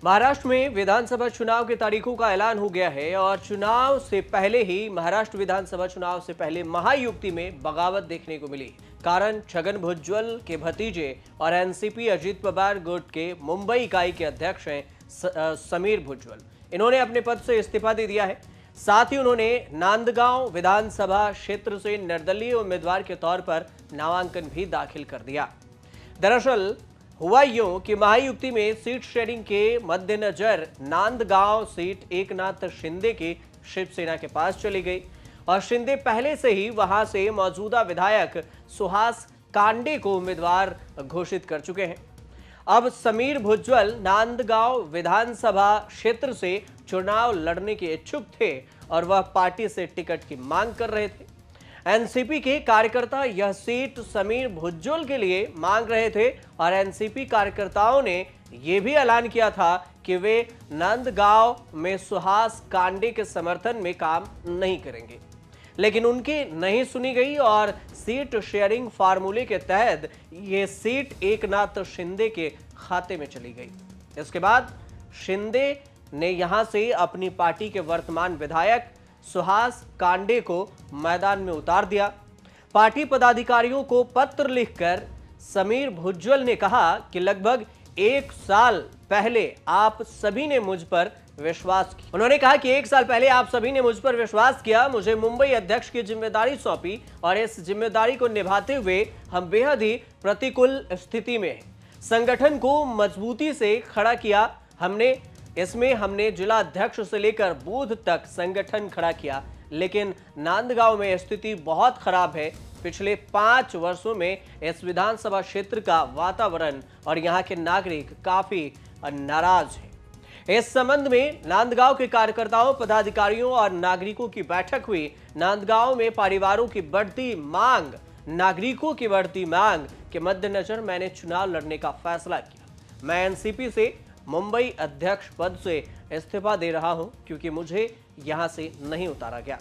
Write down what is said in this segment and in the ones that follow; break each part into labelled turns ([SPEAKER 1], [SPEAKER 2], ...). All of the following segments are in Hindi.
[SPEAKER 1] महाराष्ट्र में विधानसभा चुनाव की तारीखों का ऐलान हो गया है और चुनाव से पहले ही महाराष्ट्र विधानसभा चुनाव से पहले महायुति में बगावत देखने को मिली। कारण छगन भुजबल के भतीजे और एनसीपी अजित पवार गुट के मुंबई इकाई के अध्यक्ष हैं समीर भुजबल। इन्होंने अपने पद से इस्तीफा दे दिया है। साथ ही उन्होंने नांदगांव विधानसभा क्षेत्र से निर्दलीय उम्मीदवार के तौर पर नामांकन भी दाखिल कर दिया। दरअसल हुआ यूं कि महायुति में सीट शेयरिंग के मद्देनजर नांदगांव सीट एकनाथ शिंदे की शिवसेना के पास चली गई और शिंदे पहले से ही वहां से मौजूदा विधायक सुहास कांडे को उम्मीदवार घोषित कर चुके हैं। अब समीर भुजबल नांदगांव विधानसभा क्षेत्र से चुनाव लड़ने के इच्छुक थे और वह पार्टी से टिकट की मांग कर रहे थे। एनसीपी के कार्यकर्ता यह सीट समीर भुजबल के लिए मांग रहे थे और एनसीपी कार्यकर्ताओं ने यह भी ऐलान किया था कि वे नांदगांव में सुहास कांडे के समर्थन में काम नहीं करेंगे, लेकिन उनकी नहीं सुनी गई और सीट शेयरिंग फार्मूले के तहत यह सीट एकनाथ शिंदे के खाते में चली गई। इसके बाद शिंदे ने यहां से अपनी पार्टी के वर्तमान विधायक सुहास कांडे को मैदान में उतार दिया। पार्टी पदाधिकारियों को पत्र लिखकर समीर भुजबल ने कहा कि लगभग 1 साल पहले आप सभी ने मुझ पर विश्वास किया। उन्होंने कहा कि 1 साल पहले आप सभी ने मुझ पर विश्वास किया, मुझे मुंबई अध्यक्ष की जिम्मेदारी सौंपी और इस जिम्मेदारी को निभाते हुए हम बेहद ही प्रतिकूल स्थिति में संगठन को मजबूती से खड़ा किया। हमने जिला अध्यक्ष से लेकर बूथ तक संगठन खड़ा किया, लेकिन नांदगांव में स्थिति बहुत खराब है। पिछले 5 वर्षों में इस विधानसभा क्षेत्र का वातावरण और यहां के नागरिक काफी नाराज हैं। इस संबंध में नांदगांव के कार्यकर्ताओं, पदाधिकारियों और नागरिकों की बैठक हुई। नांदगांव में परिवारों की बढ़ती मांग, नागरिकों की बढ़ती मांग के मद्देनजर मैंने चुनाव लड़ने का फैसला किया। मैं एनसीपी से मुंबई अध्यक्ष पद से इस्तीफा दे रहा हूं क्योंकि मुझे यहां से नहीं उतारा गया।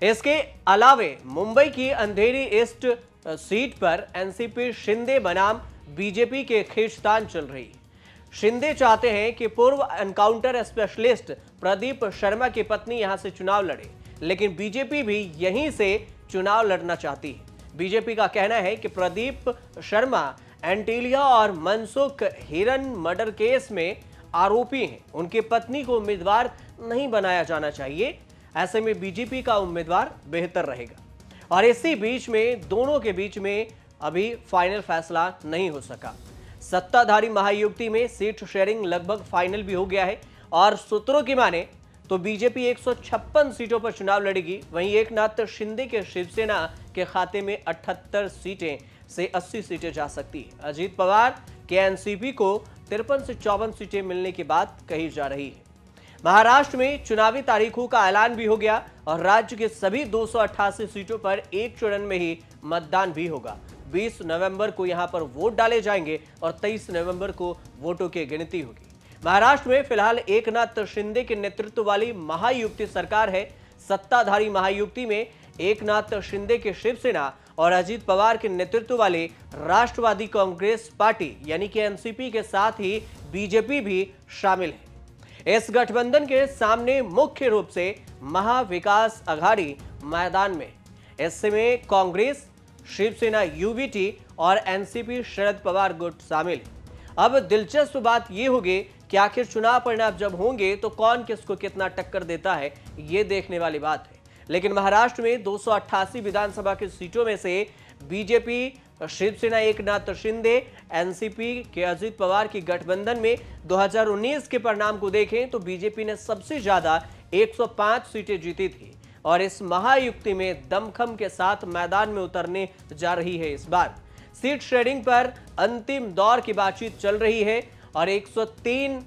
[SPEAKER 1] इसके अलावे मुंबई की अंधेरी ईस्ट सीट पर एनसीपी शिंदे बनाम बीजेपी के खींचतान चल रही है। शिंदे चाहते हैं कि पूर्व एनकाउंटर स्पेशलिस्ट प्रदीप शर्मा की पत्नी यहां से चुनाव लड़े, लेकिन बीजेपी भी यहीं से चुनाव लड़ना चाहती है। बीजेपी का कहना है कि प्रदीप शर्मा एंटीलिया और मनसुख हिरन मर्डर केस में आरोपी हैं। उनकी पत्नी को उम्मीदवार नहीं बनाया जाना चाहिए। ऐसे में बीजेपी का उम्मीदवार बेहतर रहेगा और इसी बीच में दोनों के बीच में अभी फाइनल फैसला नहीं हो सका। सत्ताधारी महायुति में सीट शेयरिंग लगभग फाइनल भी हो गया है और सूत्रों की माने तो बीजेपी 156 सीटों पर चुनाव लड़ेगी। वहीं एकनाथ शिंदे के शिवसेना के खाते में 78 सीटें से 80 सीटें जा सकती है। अजित पवार के एनसीपी को 53 से 54 सीटें मिलने की बात कही जा रही है। महाराष्ट्र में चुनावी तारीखों का ऐलान भी हो गया और राज्य के सभी 288 सीटों पर एक चरण में ही मतदान भी होगा। 20 नवंबर को यहां पर वोट डाले जाएंगे और 23 नवंबर को वोटों की गिनती होगी। महाराष्ट्र में फिलहाल एकनाथ शिंदे के नेतृत्व वाली महायुति सरकार है। सत्ताधारी महायुति में एकनाथ शिंदे के शिवसेना और अजित पवार के नेतृत्व वाले राष्ट्रवादी कांग्रेस पार्टी यानी कि एनसीपी के साथ ही बीजेपी भी शामिल है। इस गठबंधन के सामने मुख्य रूप से महाविकास अघाड़ी मैदान में। इसमें कांग्रेस, शिवसेना यूवीटी और एनसीपी शरद पवार गुट शामिल है। अब दिलचस्प बात यह होगी कि आखिर चुनाव परिणाम जब होंगे तो कौन किसको कितना टक्कर देता है, ये देखने वाली बात है। लेकिन महाराष्ट्र में 288 विधानसभा की सीटों में से बीजेपी, शिवसेना एकनाथ शिंदे, एनसीपी के अजित पवार की गठबंधन में 2019 के परिणाम को देखें तो बीजेपी ने सबसे ज्यादा 105 सीटें जीती थी और इस महायुति में दमखम के साथ मैदान में उतरने जा रही है। इस बार सीट शेयरिंग पर अंतिम दौर की बातचीत चल रही है और 103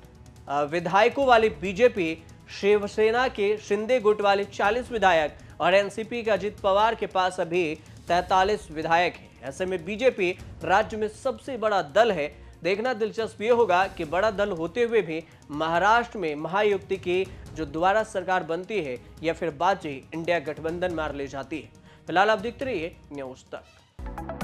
[SPEAKER 1] विधायकों वाली बीजेपी, शिवसेना के शिंदे गुट वाले 40 विधायक और एनसीपी के अजित पवार के पास अभी 43 विधायक हैं। ऐसे में बीजेपी राज्य में सबसे बड़ा दल है। देखना दिलचस्प ये होगा कि बड़ा दल होते हुए भी महाराष्ट्र में महायुति की जो दोबारा सरकार बनती है या फिर बाजी इंडिया गठबंधन मार ले जाती है। फिलहाल आप देखते रहिए न्यूज़ तक।